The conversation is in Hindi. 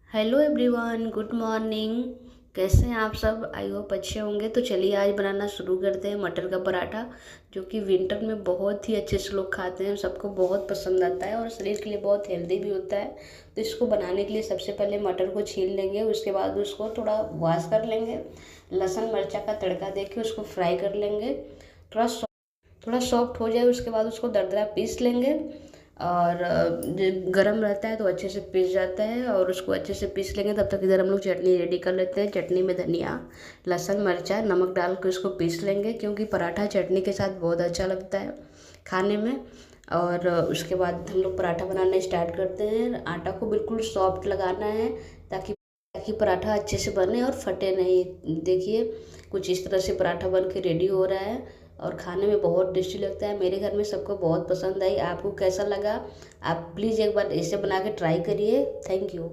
Hello everyone, good morning. कैसे हैं आप सब? आई होप अच्छे होंगे। तो चलिए आज बनाना शुरू करते हैं मटर का पराठा, जो कि विंटर में बहुत ही अच्छे से लोग खाते हैं, सबको बहुत पसंद आता है और शरीर के लिए बहुत हेल्दी भी होता है। तो इसको बनाने के लिए सबसे पहले मटर को छील लेंगे, उसके बाद उसको थोड़ा वॉश कर लेंगे, लहसुन मिर्चा का तड़का दे के उसको फ्राई कर लेंगे। थोड़ा थोड़ा सॉफ्ट हो जाए उसके बाद उसको दरदरा पीस लेंगे। और गरम रहता है तो अच्छे से पीस जाता है, और उसको अच्छे से पीस लेंगे। तब तक इधर हम लोग चटनी रेडी कर लेते हैं। चटनी में धनिया, लहसुन मिर्चा, नमक डाल के उसको पीस लेंगे, क्योंकि पराठा चटनी के साथ बहुत अच्छा लगता है खाने में। और उसके बाद हम लोग पराठा बनाना स्टार्ट करते हैं। आटा को बिल्कुल सॉफ्ट लगाना है, ताकि ताकि पराठा अच्छे से बने और फटे नहीं। देखिए, कुछ इस तरह से पराठा बन के रेडी हो रहा है और खाने में बहुत टेस्टी लगता है। मेरे घर में सबको बहुत पसंद आई। आपको कैसा लगा? आप प्लीज़ एक बार इसे बना के ट्राई करिए। Thank you.